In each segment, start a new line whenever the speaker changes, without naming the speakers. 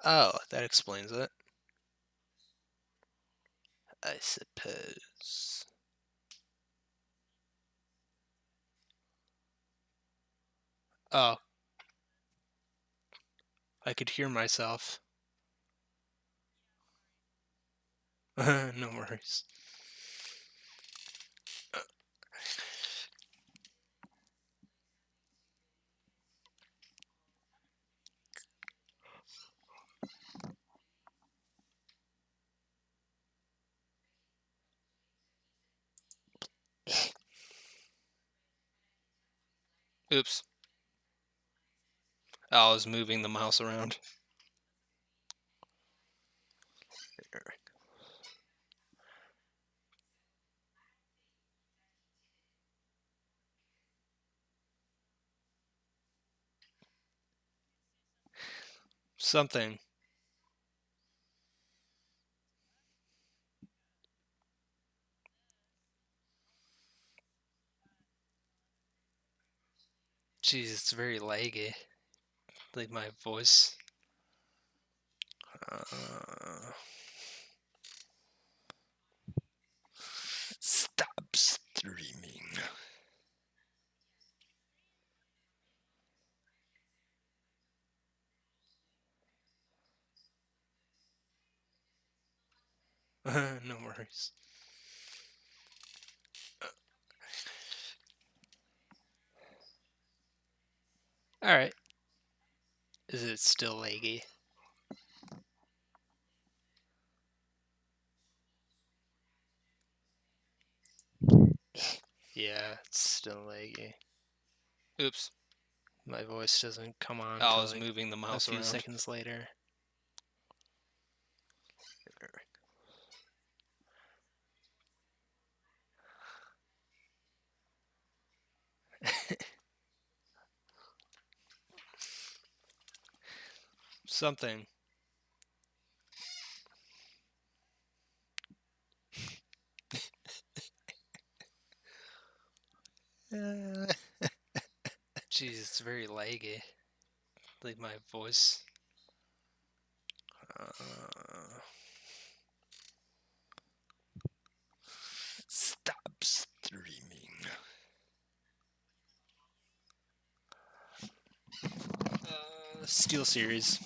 Oh, that explains it. I suppose. Oh, I could hear myself. No worries. Oops. I was moving the mouse around. Something. Jeez, it's very laggy. Like my voice. Stop streaming. No worries. Alright. Is it still laggy? Yeah, it's still laggy. Oops. My voice doesn't come on. I was moving the mouse a few seconds later. Something. Jeez, it's very laggy. Like my voice. Stop streaming. Steel Series.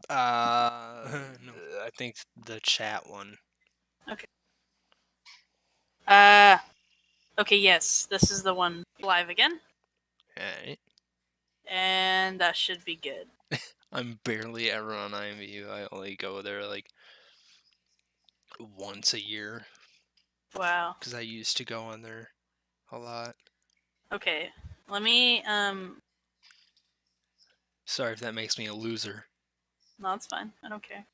No, I think the chat one.
Okay. Okay, yes, this is the one live again.
Alright.
And that should be good.
I'm barely ever on IMVU. I only go there like once a year.
Wow.
Because I used to go on there a lot.
Okay, let me,
Sorry if that makes me a loser.
no, it's fine. I don't care.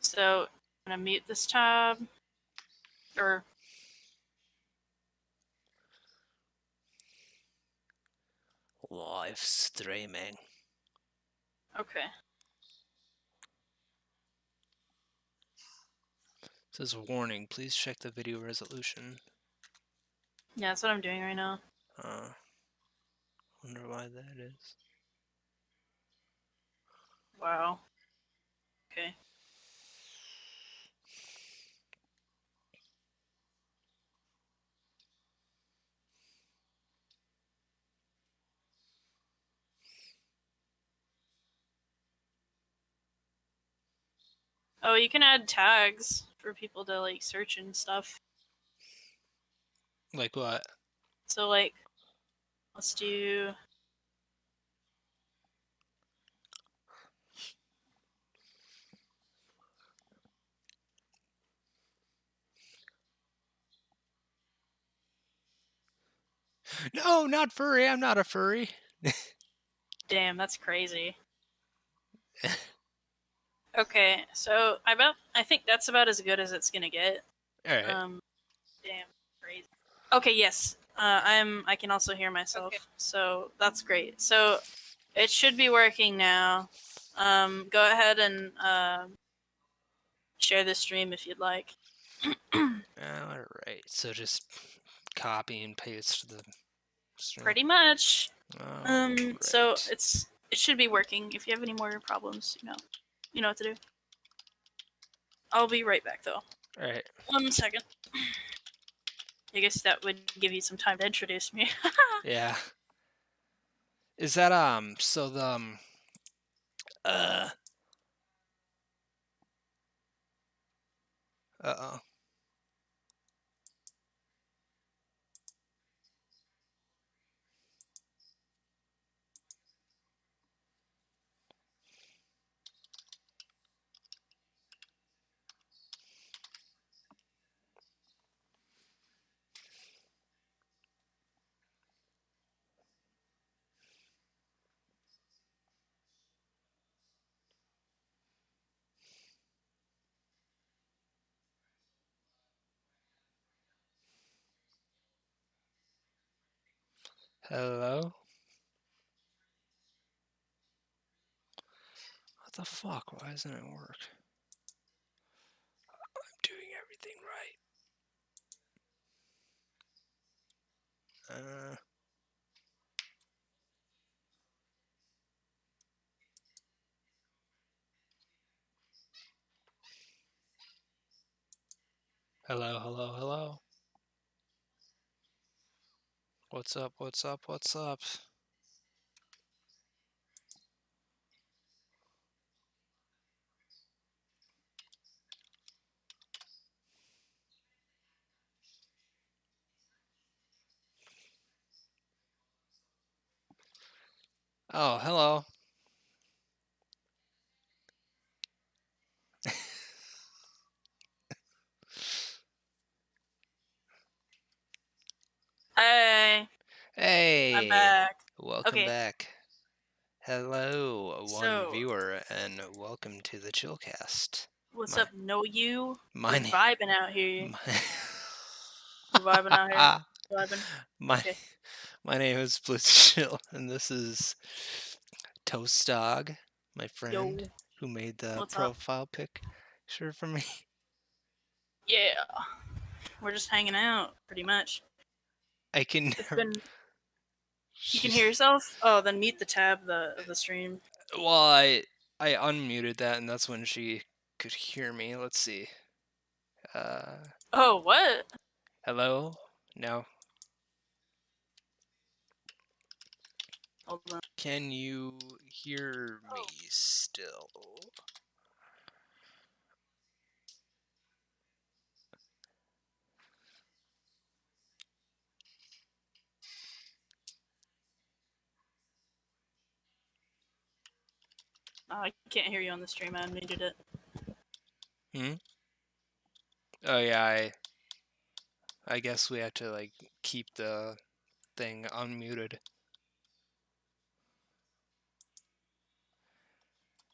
So, I'm gonna mute this tab. Or...
Live streaming.
Okay.
It says warning, please check the video resolution.
Yeah, that's what I'm doing right now.
Wonder why that is.
Wow. Okay. Oh, you can add tags for people to, like, search and stuff.
Like what?
So, like, let's do...
No, not furry. I'm not a furry.
Damn, that's crazy. Okay, so I think that's about as good as it's gonna get.
Alright.
Damn, crazy. Okay, yes. I can also hear myself, so that's great. So it should be working now. Go ahead and share the stream if you'd like.
Alright, so just copy and paste the stream?
Pretty much.
Right.
So it should be working. If you have any more problems, you know what to do. I'll be right back though.
All right.
1 second. I guess that would give you some time to introduce me.
Yeah. Is that so the uh-oh. Hello? What the fuck? Why doesn't it work? I'm doing everything right. Hello, hello, hello. What's up, what's up, what's up? Oh, hello.
Hey.
Hey.
I'm back.
Welcome back. Hello, one viewer, and welcome to the Chillcast.
What's up, No You?
My name.
Vibing out here. Vibing out here. Vibing.
My name is Blizzchill, and this is Toast Dog, my friend, who made the profile picture for me.
Yeah. We're just hanging out, pretty much.
I can.
You can hear yourself? Oh, then mute the tab of the stream.
Well, I unmuted that, and that's when she could hear me. Let's see.
Oh, what?
Hello? No.
Hold on.
Can you hear me still?
Oh, I can't hear you on the stream. I unmuted it.
Oh yeah, I guess we have to like keep the thing unmuted.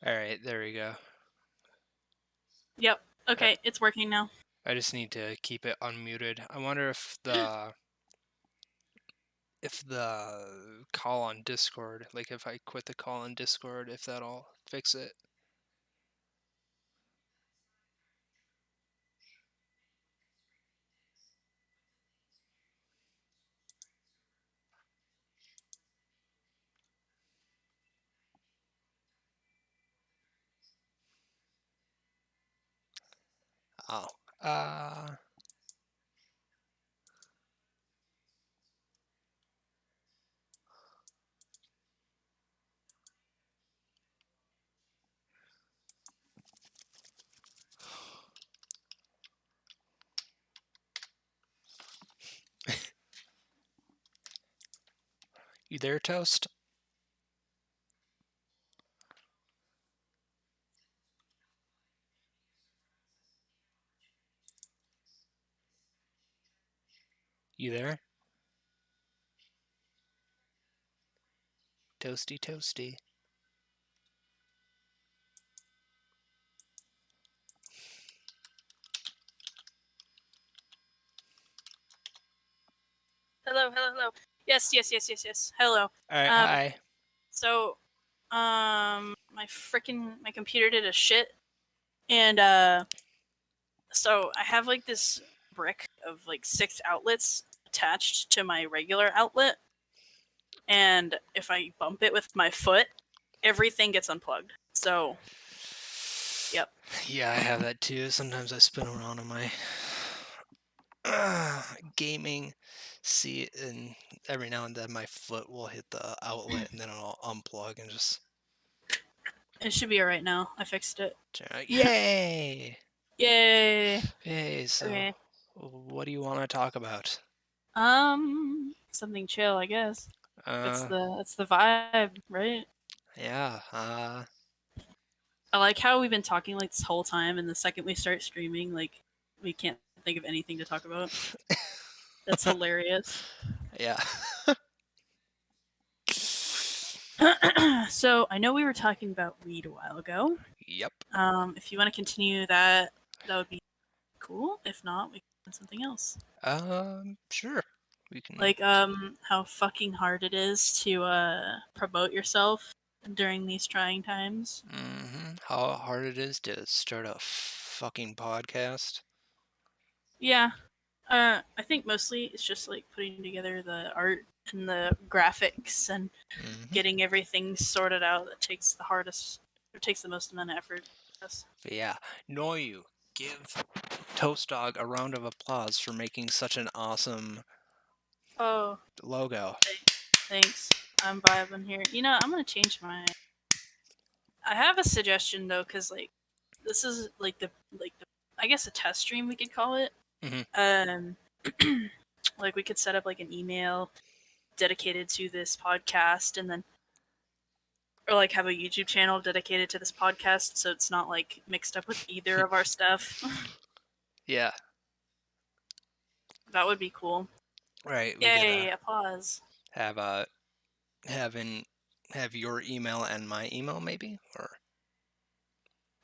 Alright, there we go.
Yep. Okay, it's working now.
I just need to keep it unmuted. I wonder if the call on Discord, like if I quit the call on Discord, if that'll fix it. Oh. You there, Toast? You there? Toasty, toasty.
Hello. Yes. Hello.
Alright, hi.
So, my computer did a shit, and so I have like this brick of like 6 outlets attached to my regular outlet, and if I bump it with my foot, everything gets unplugged. So, yep.
Yeah, I have that too. Sometimes I spin around on my gaming seat, and every now and then my foot will hit the outlet, and then I'll unplug and just
It should be alright now. I fixed it.
yay!
Yay!
Hey, so
Okay.
what do you want to talk about?
Something chill, I guess. That's
Uh,
the vibe, right?
yeah,
I like how we've been talking like this whole time, and the second we start streaming, like we can't think of anything to talk about. That's hilarious.
yeah.
So I know we were talking about weed a while ago.
Yep.
If you want to continue that, that would be cool. If not, we can do something else.
Sure. We can.
Like how fucking hard it is to promote yourself during these trying times.
How hard it is to start a fucking podcast.
Yeah. I think mostly it's just like putting together the art and the graphics and getting everything sorted out that takes the hardest, or takes the most amount of effort. Yes.
But yeah, Noyu, give Toast Dog a round of applause for making such an awesome
Oh,
logo.
thanks. I'm vibing here. You know, I'm gonna change my. I have a suggestion though, because like this is like the I guess a test stream we could call it.
Mhm.
Like we could set up like an email dedicated to this podcast, and then or like have a YouTube channel dedicated to this podcast, so it's not like mixed up with either of our stuff.
Yeah.
That would be cool.
Right. We
Yay!
could
Applause.
have have your email and my email maybe,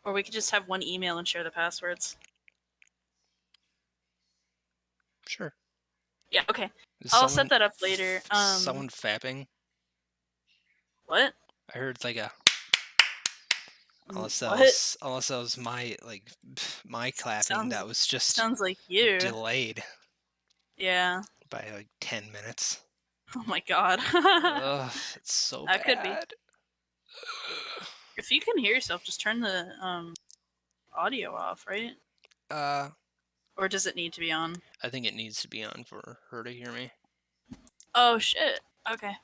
Or we could just have one email and share the passwords.
sure.
Yeah. Okay.
Is
I'll set that up later.
Someone fapping.
What?
I heard like a. Unless that
What?
was my my clapping that was just
Sounds like you.
delayed
Yeah.
by like 10 minutes.
Oh my god.
Ugh, it's so
That
bad.
could be. If you can hear yourself, just turn the audio off, right? Or does it need to be on?
I think it needs to be on for her to hear me.
Oh shit. Okay.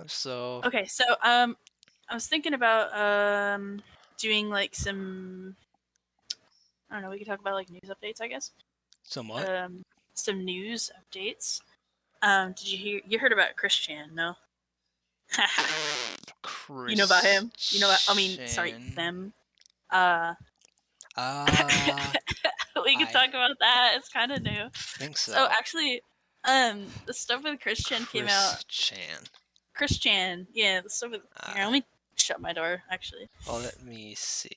So.
Okay, so I was thinking about doing like some. I don't know. We could talk about like news updates, I guess.
Some what?
Some news updates. Did you hear? You heard about Chris Chan? No.
Chris.
You know about him? You know about? I mean, sorry, them. We could talk about that. It's kind of new.
I think so.
So actually, the stuff with Chris Chan came out. Chris Chan, yeah. The stuff with. Here, let me shut my door. Actually.
Well, let me see.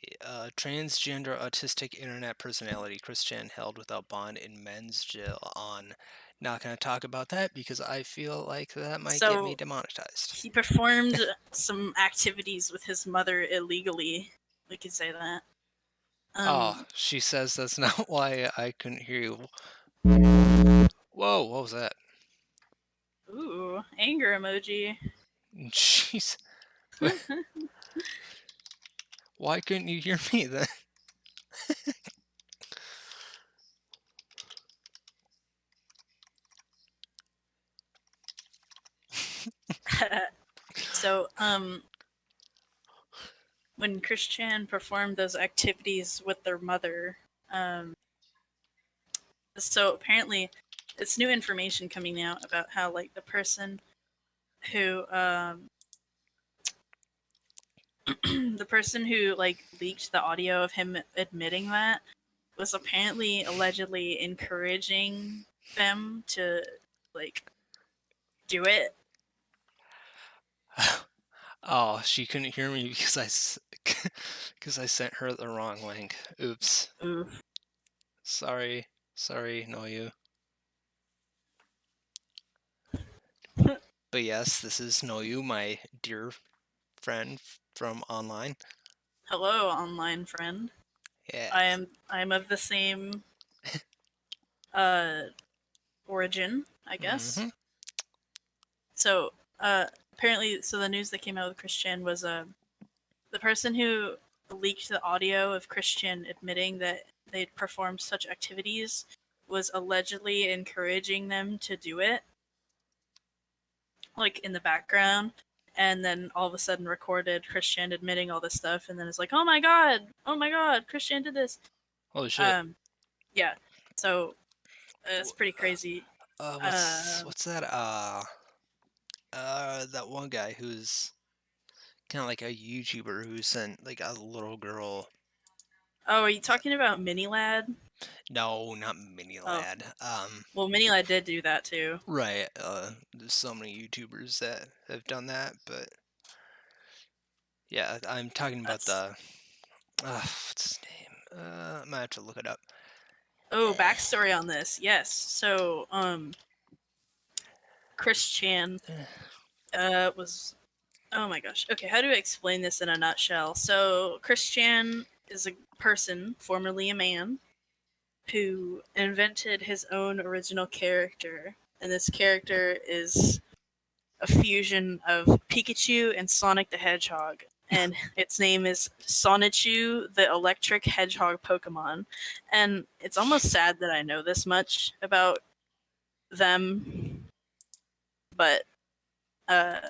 Transgender autistic internet personality Chris Chan held without bond in men's jail on. Not going to talk about that because I feel like that might get me demonetized.
He performed some activities with his mother illegally. We could say that.
She says that's not why I couldn't hear you. Whoa, what was that?
Ooh, anger emoji.
Jeez. Why couldn't you hear me then?
So, when Chris Chan performed those activities with their mother, so apparently it's new information coming out about how like the person who like leaked the audio of him admitting that was apparently allegedly encouraging them to like do it.
Oh, she couldn't hear me because I sent her the wrong link. Oops.
Oof.
Sorry, Noyu. But yes, this is Noyu, my dear friend from online.
Hello, online friend.
Yeah.
I am of the same uh, origin, I guess.
Mm-hmm.
So apparently, so the news that came out with Christian was the person who leaked the audio of Christian admitting that they'd performed such activities was allegedly encouraging them to do it, like in the background, and then all of a sudden recorded Christian admitting all this stuff, and then it's like, oh my god, Christian did this.
Holy shit.
Um, yeah, so it's
W-
pretty crazy.
what's that? That one guy who's kind of like a YouTuber who sent like a little girl.
Oh, are you talking about Mini Lad?
No, not Mini
Oh,
Lad.
well, Mini Lad did do that too.
Right. There's so many YouTubers that have done that, but yeah, I'm talking about
That's
the. What's his name? I might have to look it up.
Oh, backstory on this. Yes. So, Chris Chan was oh my gosh. Okay, how do I explain this in a nutshell? So, Chris Chan is a person, formerly a man, who invented his own original character. And this character is a fusion of Pikachu and Sonic the Hedgehog. And its name is Sonichu, the electric hedgehog Pokemon. And it's almost sad that I know this much about them, but uh,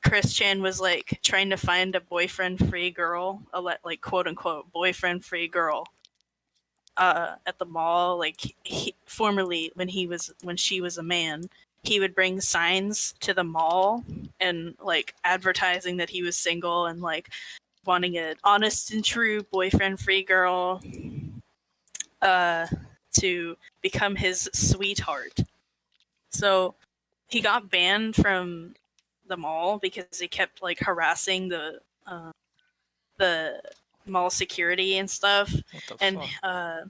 Chris Chan was like trying to find a boyfriend free girl, like quote unquote boyfriend free girl, at the mall. Like formerly, when she was a man, he would bring signs to the mall and like advertising that he was single and like wanting an honest and true boyfriend free girl uh, to become his sweetheart. So he got banned from the mall because he kept like harassing the mall security and stuff,
What the
and
fuck?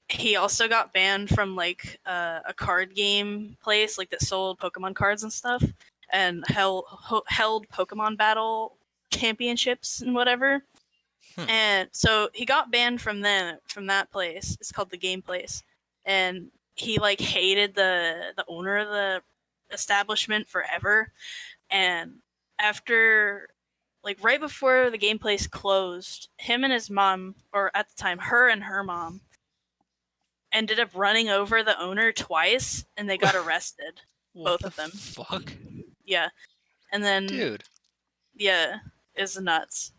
he also got banned from like a card game place like that sold Pokemon cards and stuff, and held Pokemon battle championships and whatever.
Hmm.
And so he got banned from that place. It's called the Game Place, and he like hated the owner of the establishment forever. And after like right before the Game Place closed, him and his mom, or at the time her and her mom, ended up running over the owner twice, and they got arrested,
What
both
the
of them.
fuck?
Yeah, and then
Dude.
yeah, it's nuts.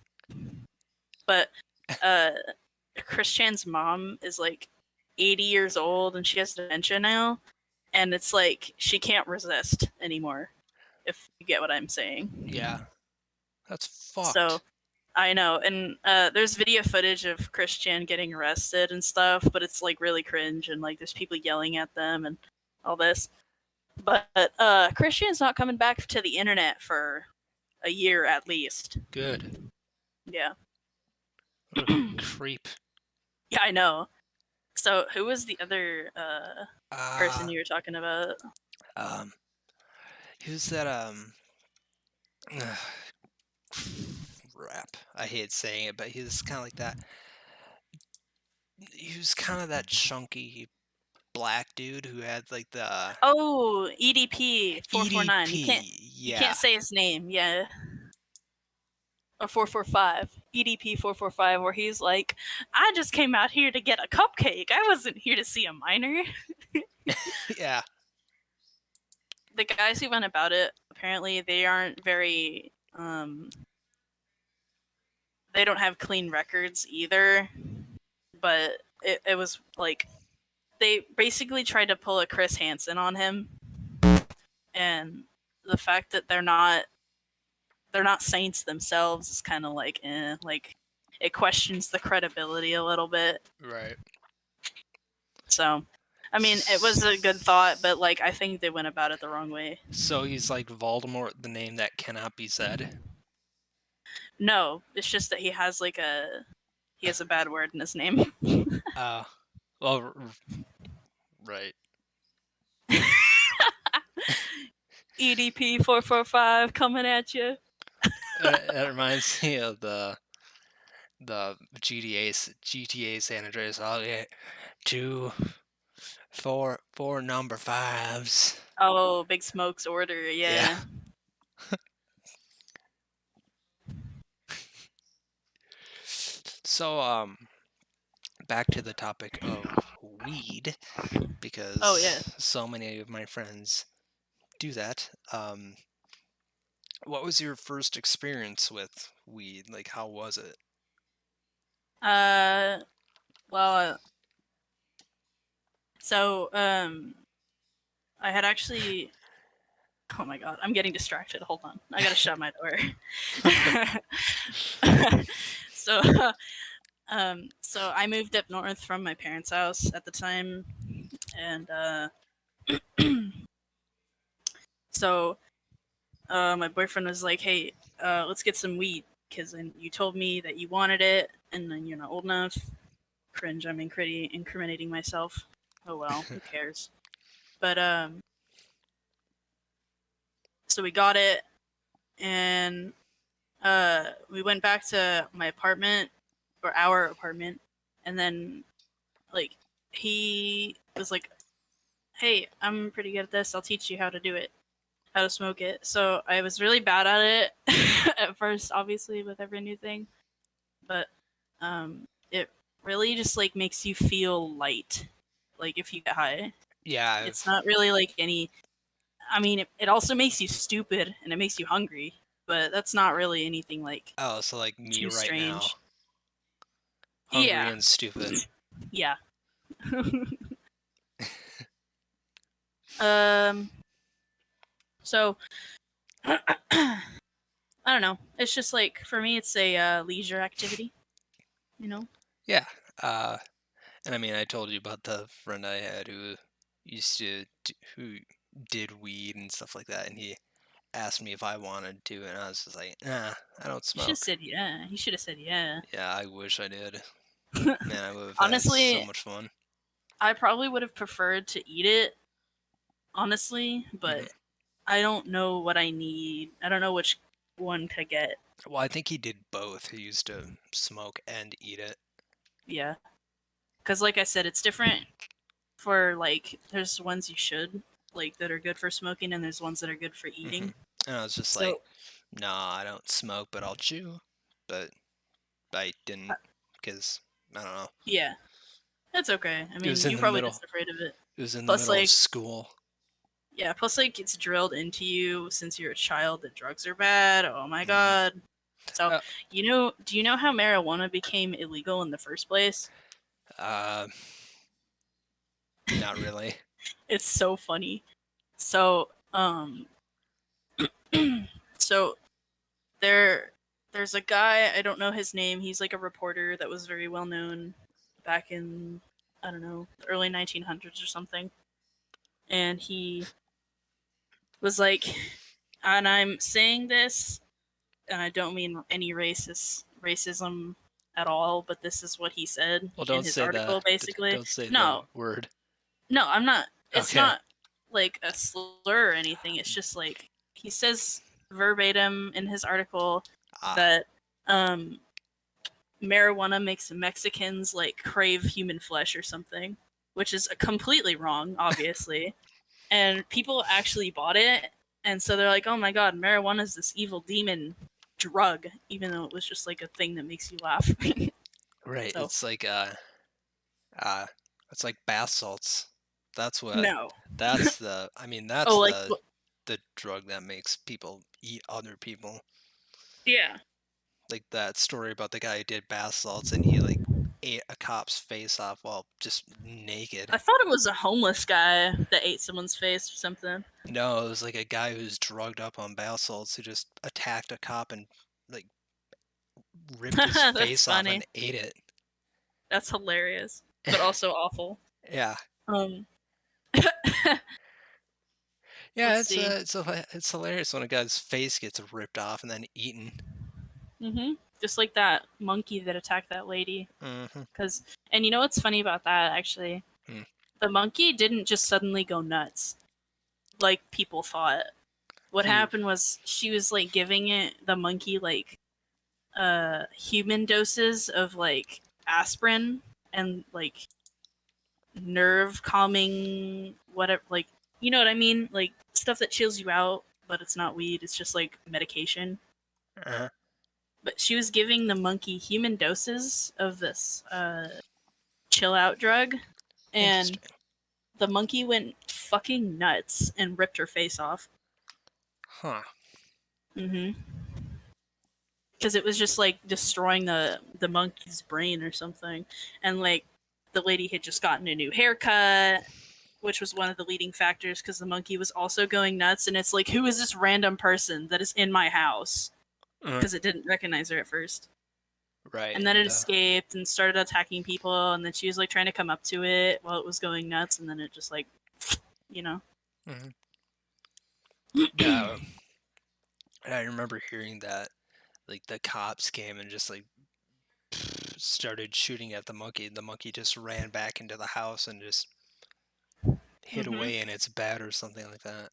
But uh Chris Chan's mom is like 80 years old and she has dementia now, and it's like she can't resist anymore, if you get what I'm
Yeah.
saying.
That's
So
fucked.
I know, and there's video footage of Chris Chan getting arrested and stuff, but it's like really cringe, and like there's people yelling at them and all this. But Chris Chan's not coming back to the internet for a year at least.
Good.
Yeah,
What a creep.
yeah, I know. So who was the other person
Uh,
you were talking about?
um, who's that, rap. I hate saying it, but he's kind of like that. He was kind of that chunky black dude who had like the
Oh, EDP 449.
EDP.
You
Yeah.
can't say his name. Yeah, or 445. EDP 445, where he's like, I just came out here to get a cupcake. I wasn't here to see a minor.
Yeah.
The guys who went about it, apparently they aren't very they don't have clean records either, but it was like they basically tried to pull a Chris Hansen on him, and the fact that they're not saints themselves is kind of like like it questions the credibility a little bit.
Right.
So I mean, it was a good thought, but like I think they went about it the wrong way.
So he's like Voldemort, the name that cannot be said.
No, it's just that he has a bad word in his name.
Uh, well, right.
EDP 445 coming at you.
That reminds me of the GTA San Andreas. I'll get 2 Four number fives.
Oh, Big Smoke's order,
Yeah.
yeah.
So, back to the topic of weed,
Oh, yeah.
because so many of my friends do that. What was your first experience with weed? Like, how was it?
Uh, well, so, I had actually oh my god, I'm getting distracted, hold on. I gotta shut my door. So, so I moved up north from my parents' house at the time, and, so, my boyfriend was like, "Hey, let's get some weed, because you told me that you wanted it, and then you're not old enough." Cringe, I'm incriminating myself. Oh well, who cares? But so we got it, and we went back to my apartment, or our apartment, and then like he was like, "Hey, I'm pretty good at this. I'll teach you how to do it, how to smoke it." So I was really bad at it at first, obviously with every new thing, but it really just like makes you feel light. Like if you get high,
Yeah,
it's
I've
not really like any. I mean, it also makes you stupid and it makes you hungry, but that's not really anything like
oh, so like me
too
right now,
strange.
hungry
Yeah,
and stupid.
yeah. um. So I don't know. It's just like for me, it's a leisure activity. You know.
Yeah. Uh, and I mean, I told you about the friend I had who used to who did weed and stuff like that, and he asked me if I wanted to, and I was just like, nah, I don't
You should have
smoke.
said yeah. You should have said yeah.
Yeah, I wish I did. Man, I would have had so
Honestly,
much fun.
I probably would have preferred to eat it. Honestly,
Hmm.
but I don't know what I need. I don't know which one to get.
Well, I think he did both. He used to smoke and eat it.
Yeah, because like I said, it's different for like there's ones you should like that are good for smoking and there's ones that are good for
Hmm.
eating.
And I was just like,
So
nah, I don't smoke, but I'll chew. But I
uh,
didn't because I don't know.
yeah, that's okay. I
It was
mean,
in
you're
the
probably
middle.
just afraid of it.
It was in the
Plus,
middle of
like,
school.
yeah, plus like it's drilled into you since you're a child that drugs are bad. Oh my
Hmm.
god. So,
Uh,
do you know how marijuana became illegal in the first place?
uh, not really.
It's so funny. So, so there there's a guy, I don't know his name. He's like a reporter that was very well known back in, I don't know, the early 1900s or something. And he was like, and I'm saying this, and I don't mean any racism at all, but this is what he said
Well,
in
don't
his
say the
article basically.
don't say the
No,
word.
no, I'm not. It's
Okay.
not like a slur or anything. It's just like he says verbatim in his article
Ah,
that um marijuana makes Mexicans like crave human flesh or something, which is completely wrong, obviously. And people actually bought it, and so they're like, "Oh my god, marijuana is this evil demon drug," even though it was just like a thing that makes you laugh.
right.
So
Uh, it's like bath salts. That's what.
no.
That's the. I mean, that's
Oh, like
the drug that makes people eat other people.
yeah.
Like that story about the guy who did bath salts and he like ate a cop's face off while just naked.
I thought it was a homeless guy that ate someone's face or something.
No, it was like a guy who's drugged up on bath salts who just attacked a cop and like ripped his
That's
face off
funny.
and ate it.
That's hilarious, but also awful.
Yeah,
Um,
yeah,
let's see.
it's hilarious when a guy's face gets ripped off and then eaten.
Just like that monkey that attacked that lady.
Hmm.
Cause, and you know what's funny about that actually?
Hmm.
The monkey didn't just suddenly go nuts like people thought. What
He
happened was she was like giving the monkey like human doses of like aspirin and like nerve calming, whatever, like, you know what I mean? Like stuff that chills you out, but it's not weed. It's just like medication.
Uh-huh.
But she was giving the monkey human doses of this chill out drug, and
Interesting.
the monkey went fucking nuts and ripped her face off.
Huh.
Mm-hmm. Because it was just like destroying the monkey's brain or something, and like the lady had just gotten a new haircut, which was one of the leading factors because the monkey was also going nuts. And it's like, who is this random person that is in my house?
Uh,
Because it didn't recognize her at first.
right.
And then it escaped and started attacking people. And then she was like trying to come up to it while it was going nuts. And then it just like, you know.
Mhm. Yeah, I remember hearing that. Like the cops came and just like started shooting at the monkey. The monkey just ran back into the house and just hid
Mm-hmm.
away in its bed or something like that.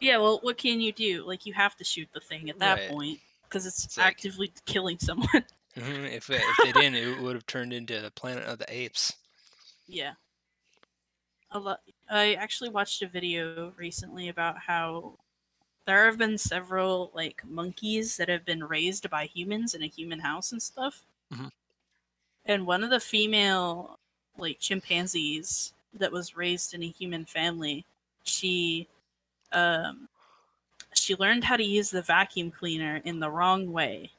Yeah, well, what can you do? Like, you have to shoot the thing at that
Right.
point because it's
It's like
actively killing someone.
if they didn't, it would have turned into Planet of the Apes.
Yeah. A lot. I actually watched a video recently about how there have been several like monkeys that have been raised by humans in a human house and stuff.
Mhm.
And one of the female like chimpanzees that was raised in a human family, she um she learned how to use the vacuum cleaner in the wrong way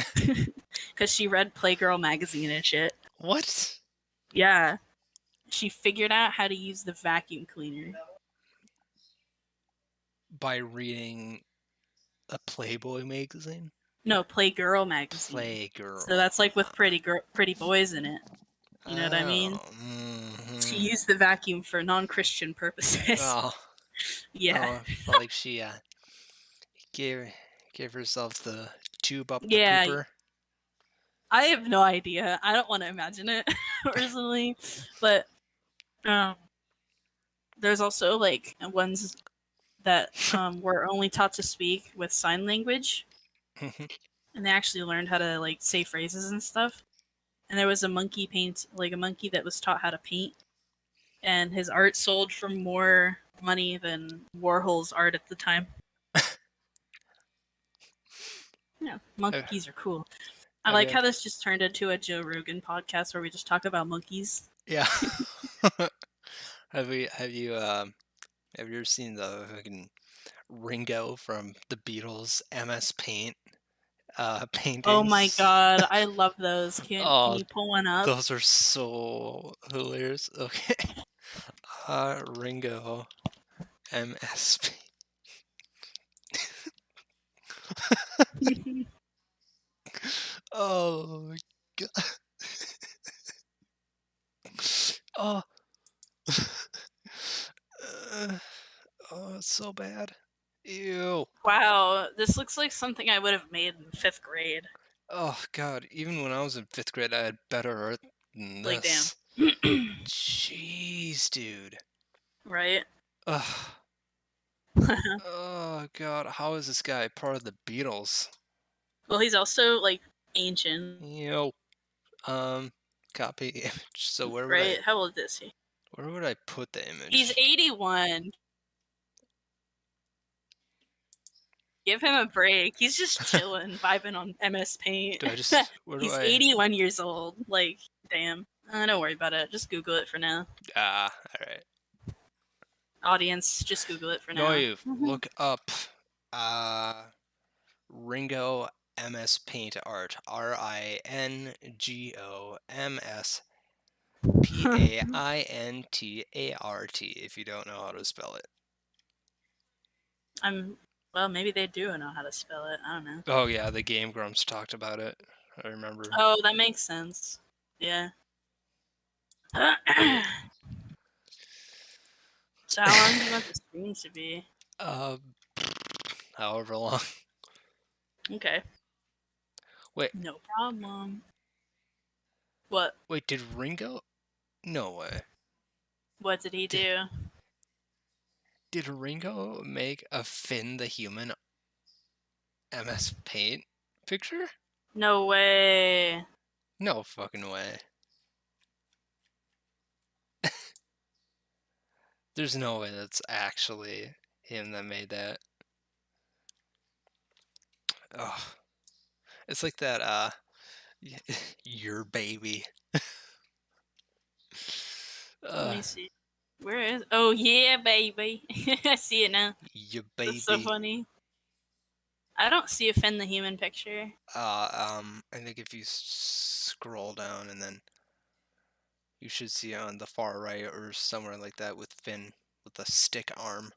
because she read Playgirl magazine and shit.
What?
Yeah, she figured out how to use the vacuum cleaner.
By reading a Playboy magazine?
No, Playgirl magazine. So
Playgirl.
that's like with pretty boys in it. You know what I mean?
Oh.
She
Mm-hmm.
used the vacuum for non-Christian purposes.
Oh.
Yeah.
Oh. Felt like she gave gave herself the tube up the
Yeah,
pooper.
I have no idea. I don't want to imagine it personally, but um, there's also like ones that were only taught to speak with sign language, and they actually learned how to like say phrases and stuff. And there was a a monkey that was taught how to paint, and his art sold for more money than Warhol's art at the time. Yeah,
have,
monkeys are cool. I
have
like
you?
how this just turned into a Joe Rogan podcast where we just talk about monkeys.
Yeah. Have you ever seen the fucking Ringo from the Beatles MS Paint
Oh my
paintings?
god, I love those. Can
Oh,
you pull one up?
those are so hilarious. Okay. Ringo MS Paint. Oh my god. Oh. Uh, oh, it's so bad. Ew.
Wow, this looks like something I would have made in 5th grade.
Oh god, even when I was in 5th grade, I had better art than
Like, damn.
this. Jeez, dude.
Right?
Ugh. Oh god, how is this guy part of the Beatles?
Well, he's also, like, ancient,
Yo. Um, copy image. So
right? How old is he?
where would I put the
He's
image?
81. Give him a break. He's just chilling, vibing on MS Paint.
Where do
He's
I
81 years old. Like, damn. Don't worry about it. Just Google it for now.
alright.
Audience, just Google it for
No,
now.
you look up uh Ringo MS Paint Art. RingoMSPaintArt if you don't know how to spell it.
I'm well, maybe they do know how to spell it. I don't know.
Oh yeah, the Game Grumps talked about it. I remember.
Oh, that makes sense. Yeah. So how long do you want the stream to be?
Uh however long.
Okay.
Wait,
No problem. What?
did Ringo? No way.
What did he
Did,
do?
did Ringo make a Finn the Human MS Paint picture?
No way.
No fucking way. There's no way that's actually him that made that. Oh, it's like that, your baby.
Let
Uh,
me see. Where is? Oh yeah, baby. I see it now.
your
That's so
baby.
funny. I don't see a Finn the Human picture.
I think if you scroll down and then you should see it on the far right or somewhere like that with Finn with a stick arm.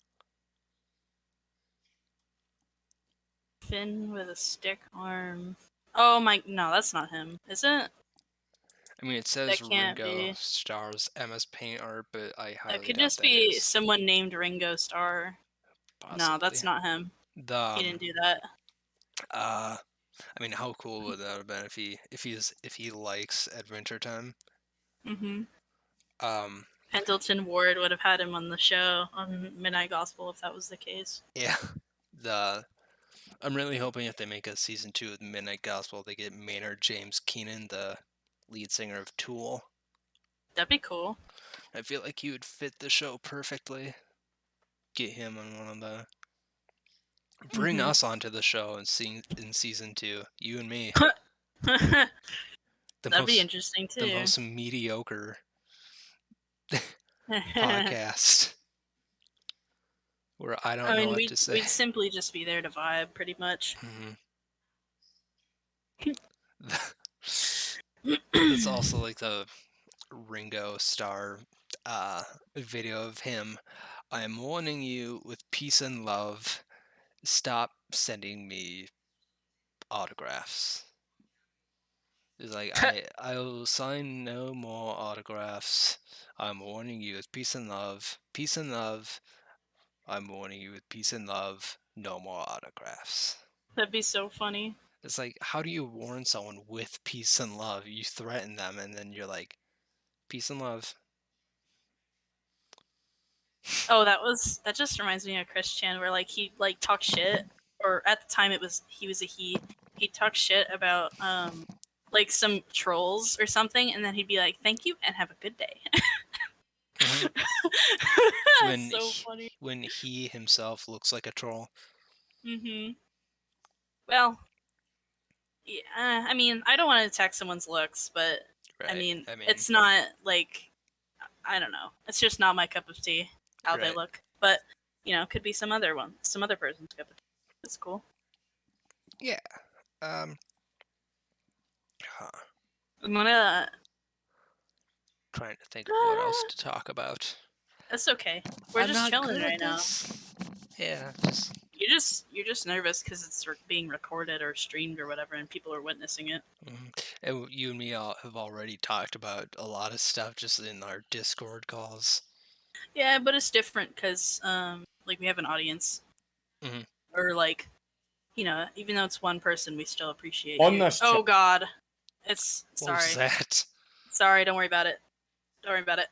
Finn with a stick arm. Oh my, no, that's not him, is it?
I mean, it says
That can't
Ringo
be.
stars MS Paint art, but I
That
highly
could
doubt
just
that
be
is.
someone named Ringo Starr. No,
Possibly.
that's not him.
The
He didn't do that.
uh I mean, how cool would that have been if he likes Adventure Time?
Mm-hmm.
Um
Pendleton Ward would have had him on the show on Midnight Gospel if that was the case.
yeah. The I'm really hoping if they make a season 2 of Midnight Gospel, they get Maynard James Keenan, the lead singer of Tool.
That'd be cool.
I feel like he would fit the show perfectly. Get him on one of the bring
Mm-hmm.
us onto the show and see in season 2, you and me.
That'd
The
be
most
interesting
the
too.
most mediocre podcast where I don't
I
know
mean,
what
we'd
to say.
we'd simply just be there to vibe, pretty much.
Mhm. That's also like the Ringo Starr video of him. I am warning you with peace and love. Stop sending me autographs. He's like, I will sign no more autographs. I'm warning you with peace and love. Peace and love. I'm warning you with peace and love. No more autographs.
That'd be so funny.
It's like, how do you warn someone with peace and love? You threaten them, and then you're like, peace and love.
Oh, that just reminds me of Chris Chan, where like he like talks shit, or at the time it was he was a he. He'd talk shit about like some trolls or something, and then he'd be like, "Thank you and have a good day."
hmm
That's
When
so funny.
when he himself looks like a troll.
Mm-hmm. Well, yeah, I mean, I don't want to attack someone's looks, but I
Right.
mean,
I mean,
it's not like I don't know. It's just not my cup of tea how they
right.
look, but you know, could be some other one, some other person's cup of tea. That's cool.
Yeah. Um. Huh.
I'm gonna.
Trying to think of what else to talk about.
That's okay. We're
I'm
just
not
chilling
good at
right now.
this. Yeah. Just.
You're just nervous because it's being recorded or streamed or whatever, and people are witnessing it.
And you and me all have already talked about a lot of stuff just in our Discord calls.
Yeah, but it's different because like we have an audience,
hmm
or like you know, even though it's one person, we still appreciate
On
you.
this
Oh God, it's
What was
sorry,
that?
sorry. Don't worry about it. Don't worry about it.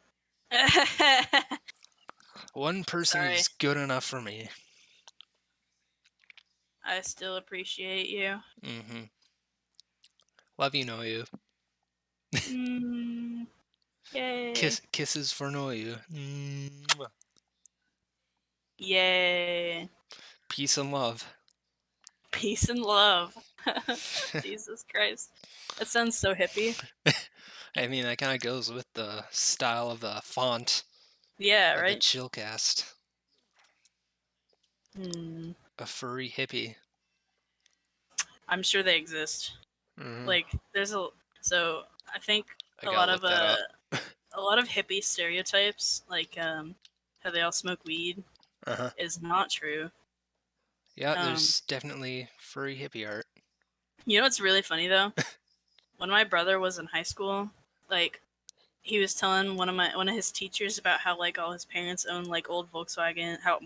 One person
Sorry.
is good enough for me.
I still appreciate you.
hmm Love you, know you.
Mm, yay.
Kisses for know you.
Yay.
Peace and love.
Peace and love. Jesus Christ. That sounds so hippie.
I mean, that kind of goes with the style of the font
Yeah,
of the
right?
Chillcast.
Hmm.
A furry hippie.
I'm sure they exist.
hmm
Like, there's a. So, I think
I
a
gotta
lot of,
look that up.
a lot of hippie stereotypes, like, how they all smoke weed,
Uh-huh.
is not true.
Yeah,
Um,
there's definitely furry hippie art.
you know what's really funny, though? When my brother was in high school, like, he was telling one of his teachers about how like all his parents own like old Volkswagen, how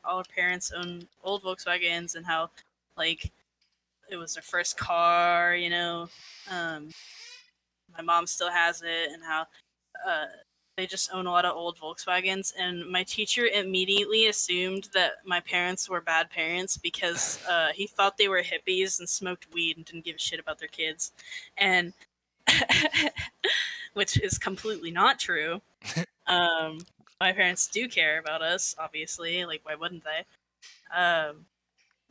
all our parents own old Volkswagens, and how like it was their first car, you know. Um, my mom still has it, and how uh, they just own a lot of old Volkswagens. And my teacher immediately assumed that my parents were bad parents because he thought they were hippies and smoked weed and didn't give a shit about their kids, and which is completely not true. Um, my parents do care about us, obviously. Like, why wouldn't they? Um,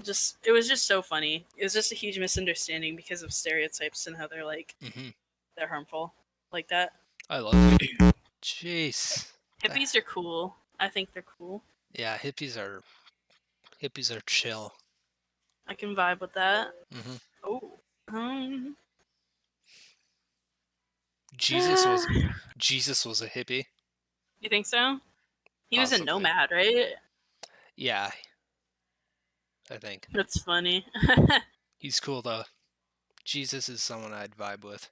just it was just so funny. It was just a huge misunderstanding because of stereotypes and how
Hmm.
they're harmful like that.
I love it. Jeez. That-
Hippies are cool. I think they're cool.
Yeah, hippies are chill.
I can vibe with that.
Hmm.
Oh, um,
Jesus was
you
Jesus was a hippie,
think so? He was a
possibly.
nomad, right?
Yeah, I think
That's funny.
he's cool though. Jesus is someone I'd vibe with.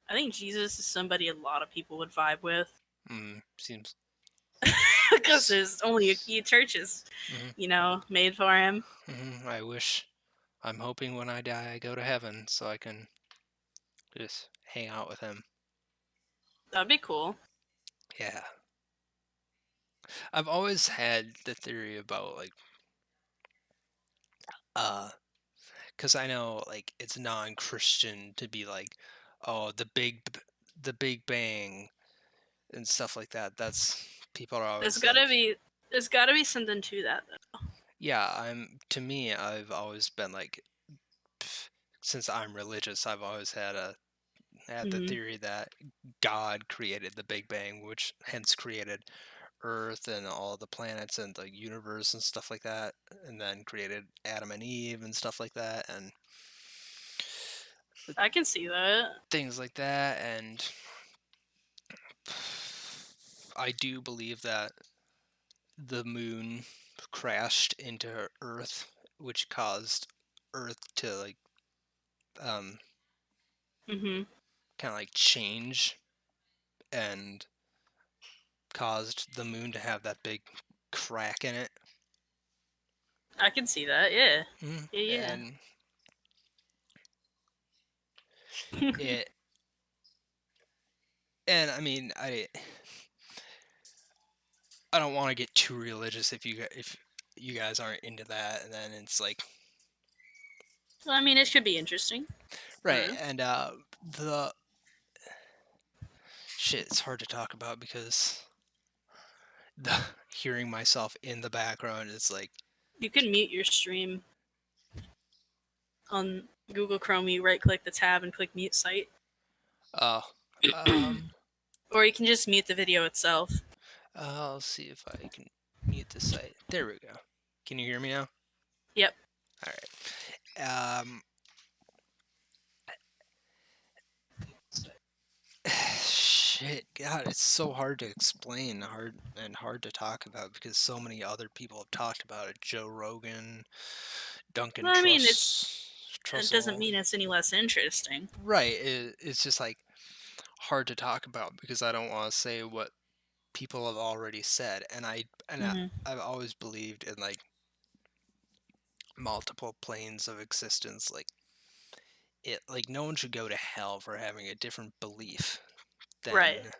I think Jesus is somebody a lot of people would vibe with
Seems.
because there's only a few churches,
Mm-hmm.
made for him.
I wish. I'm hoping when I die, I go to heaven so I can just hang out with him.
That'd be cool.
Yeah, I've always had the theory about like, uh, because I know like it's non-Christian to be like, oh, the Big Bang and stuff like that. That's people are
There's
always
gotta
like,
be there's gotta be something to that though.
yeah. To me, I've always been like, pff, since I'm religious, I've always had the
Hmm.
theory that God created the Big Bang, which hence created Earth and all the planets and the universe and stuff like that, and then created Adam and Eve and stuff like that, and
I can see that.
things like that. And I do believe that the moon crashed into Earth, which caused Earth to like um,
Hmm.
kind of like change and caused the moon to have that big crack in it.
I can see that. Yeah. Yeah.
And it and I mean I don't want to get too religious if you guys aren't into that, and then it's like
Well, I mean, it should be interesting. I don't
right.
know.
And the shit, it's hard to talk about because the hearing myself in the background is like,
You can mute your stream on Google Chrome. You right click the tab and click mute site,
oh, um,
or you can just mute the video itself.
I'll see if I can mute the site. There we go. Can you hear me now?
Yep.
All right. Shit, God, it's so hard to explain, hard to talk about because so many other people have talked about it. Joe Rogan, Duncan
Well, I mean, it doesn't
Trussell.
mean it's any less interesting.
Right. It's just like hard to talk about because I don't want to say what people have already said,
Hmm.
I've always believed in like multiple planes of existence. Like no one should go to hell for having a different belief
Right.
than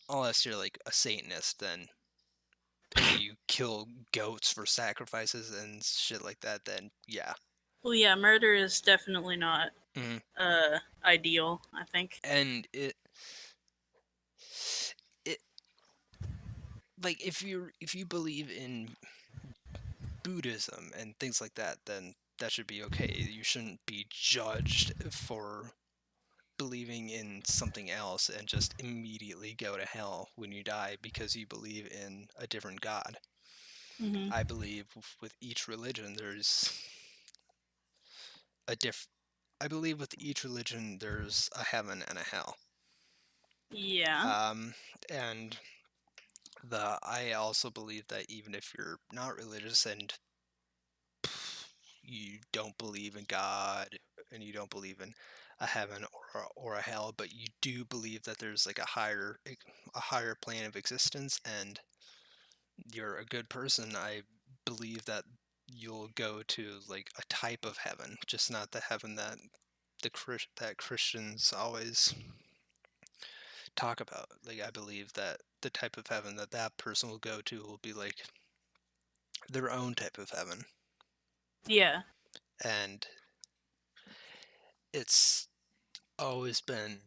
unless you're like a Satanist, then and you kill goats for sacrifices and shit like that, then yeah.
Well, yeah, murder is definitely not
Mhm.
ideal, I think.
And it like if you believe in Buddhism and things like that, then that should be okay. You shouldn't be judged for believing in something else and just immediately go to hell when you die because you believe in a different god.
Hmm.
I believe with each religion there's a diff I believe with each religion there's a heaven and a hell.
Yeah.
Um and the I also believe that even if you're not religious and you don't believe in God and you don't believe in a heaven or a hell, but you do believe that there's like a higher plane of existence and you're a good person, I believe that you'll go to like a type of heaven, just not the heaven that that Christians always talk about. Like I believe that the type of heaven that that person will go to will be like their own type of heaven.
Yeah.
And it's always been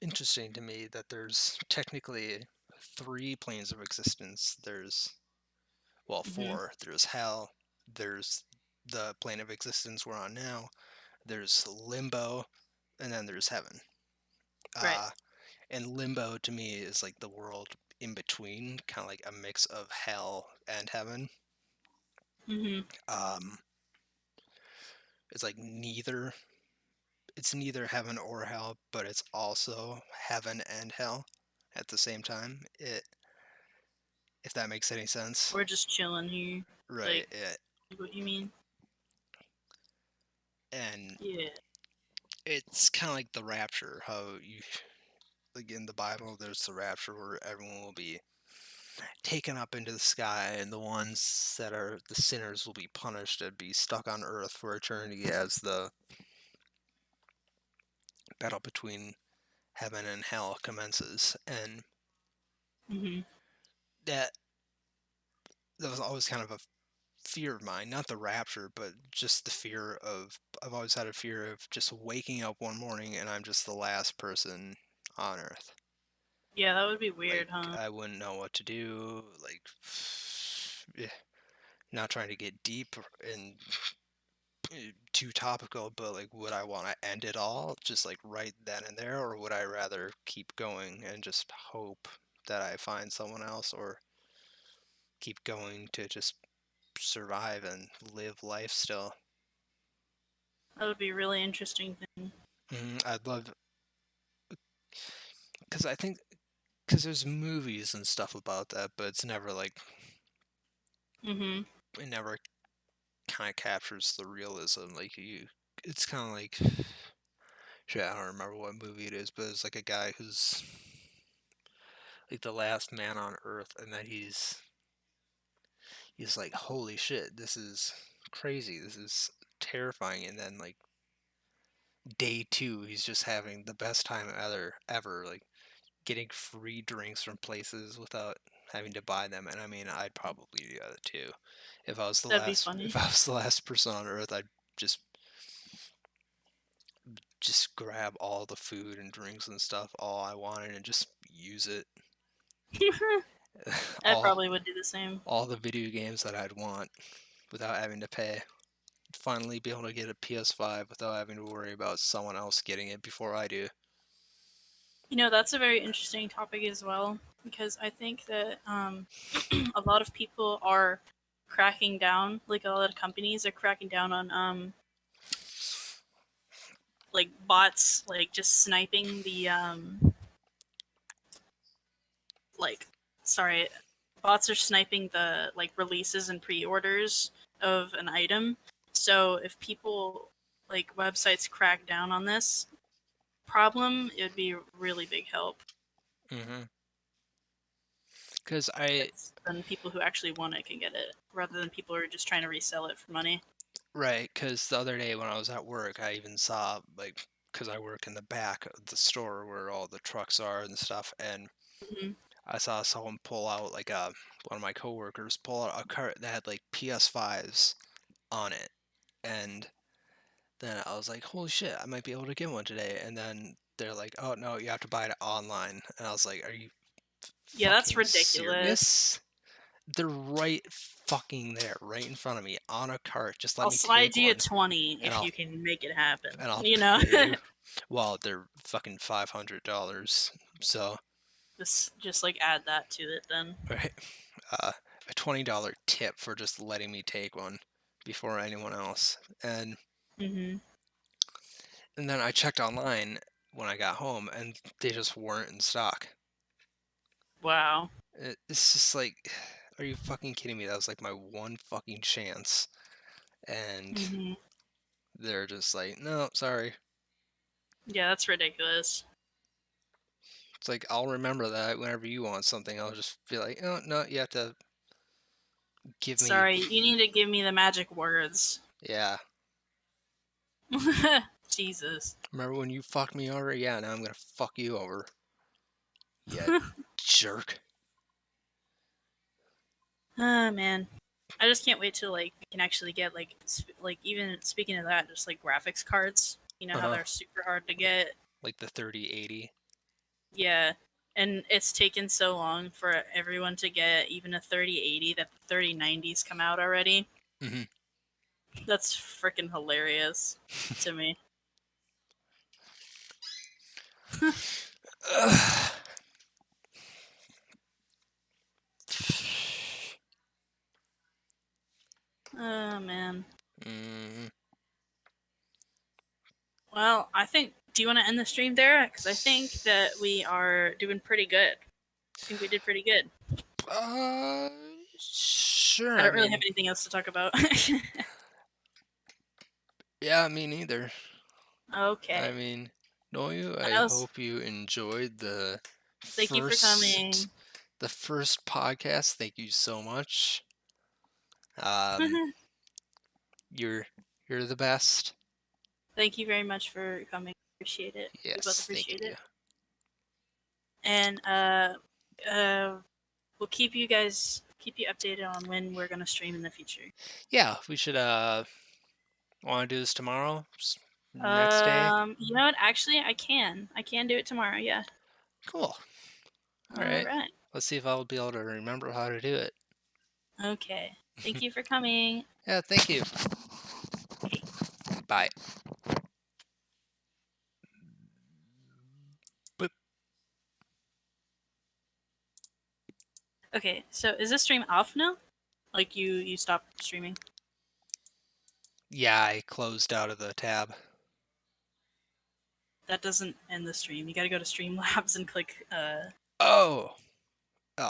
interesting to me that there's technically 3 planes of existence. There's well,
Hmm.
4. There's hell, there's the plane of existence we're on now, there's limbo, and then there's heaven.
Right.
Uh, and limbo to me is like the world in between, kind of like a mix of hell and heaven.
Hmm.
Um, it's like neither. It's neither heaven or hell, but it's also heaven and hell at the same time. If that makes any sense.
We're just chilling here.
Right.
Like, what you mean?
And
Yeah.
it's kind of like the rapture, how you like in the Bible, there's the rapture where everyone will be taken up into the sky, and the ones that are the sinners will be punished and be stuck on earth for eternity as the battle between heaven and hell commences. And
Hmm.
that that was always kind of a fear of mine, not the rapture, but just the fear of I've always had a fear of just waking up one morning and I'm just the last person on earth.
Yeah, that would be
Like
weird, huh?
I wouldn't know what to do, like eh, not trying to get deep and too topical, but like would I want to end it all just like right then and there, or would I rather keep going and just hope that I find someone else, or keep going to just survive and live life still?
That would be really interesting thing.
I'd love, because I think, because there's movies and stuff about that, but it's never like,
Hmm.
it never kind of captures the realism. Like it's kind of like, shit, I don't remember what movie it is, but it's like a guy who's like the last man on Earth, and then he's like, holy shit, this is crazy, this is terrifying, and then like day two, he's just having the best time ever, like getting free drinks from places without having to buy them. And I mean, I'd probably do that too.
That'd be
If
funny.
I was the last person on Earth, I'd just just grab all the food and drinks and stuff all I wanted and just use it.
I
all
probably would do the same.
all the video games that I'd want without having to pay. Finally be able to get a PS5 without having to worry about someone else getting it before I do.
That's a very interesting topic as well because I think that a lot of people are cracking down. Like a lot of companies are cracking down on like bots, like just sniping the like sorry, bots are sniping the like releases and pre-orders of an item. So if people like websites crack down on this problem, it would be a really big help.
Mm-hmm. Because I
'Cause then people who actually want it can get it, rather than people who are just trying to resell it for money.
Right, because the other day when I was at work, I even saw, like, because I work in the back of the store where all the trucks are and stuff, and
Hmm.
I saw someone pull out, like, one of my coworkers pull out a cart that had, like, PS5s on it, and then I was like, holy shit, I might be able to get one today, and then they're like, oh, no, you have to buy it online, and I was like, are you
Yeah, that's
fucking
ridiculous.
serious? They're right fucking there, right in front of me, on a cart, just let
I'll
me
slide
take
you a
one,
20
and
if you can make it happen.
I'll
You know,
pay you. Well, they're fucking $500. So,
just like add that to it then.
right, uh, a $20 tip for just letting me take one before anyone else.
Hmm.
And then I checked online when I got home, and they just weren't in stock.
Wow.
It's just like, are you fucking kidding me? That was like my one fucking chance, and
Hmm.
they're just like, no, sorry.
Yeah, that's ridiculous.
It's like I'll remember that whenever you want something. I'll just be like, oh no, you have to give me,
Sorry, you need to give me the magic words.
yeah.
Jesus.
Remember when you fucked me over? Yeah, now I'm gonna fuck you over. Yeah, jerk.
Ah, man. I just can't wait till like we can actually get like like even speaking of that, just like graphics cards. You know
Uh
how
huh.
they're super hard to get.
Like the 3080.
Yeah, and it's taken so long for everyone to get even a 3080 that the 3090s come out already.
Mhm.
That's freaking hilarious to me.
Ugh.
Oh man.
Mm.
Well, I think. Do you want to end the stream there? Because I think that we are doing pretty good. I think we did pretty good.
Uh, sure.
I
I
don't really have
mean,
anything else to talk about.
yeah, me neither. I
Okay.
mean, don't you?
That
I
was.
hope you enjoyed
Thank you for
first
coming.
the first podcast. Thank you so much. Um, you're you're the best.
Thank you very much for coming. Appreciate it. We both
Yes, thank
appreciate
you.
it. And uh, we'll keep you updated on when we're gonna stream in the future.
Yeah, we should want to do this tomorrow, next day.
You know what? Actually, I can do it tomorrow. Yeah.
Cool. All
All
right.
right.
Let's see if I'll be able to remember how to do it.
Okay. Thank you for coming.
Yeah, thank you.
Okay.
Bye. Boop.
Okay. So is this stream off now? Like you stopped streaming?
Yeah, I closed out of the tab.
That doesn't end the stream. You got to go to Streamlabs and click
Oh.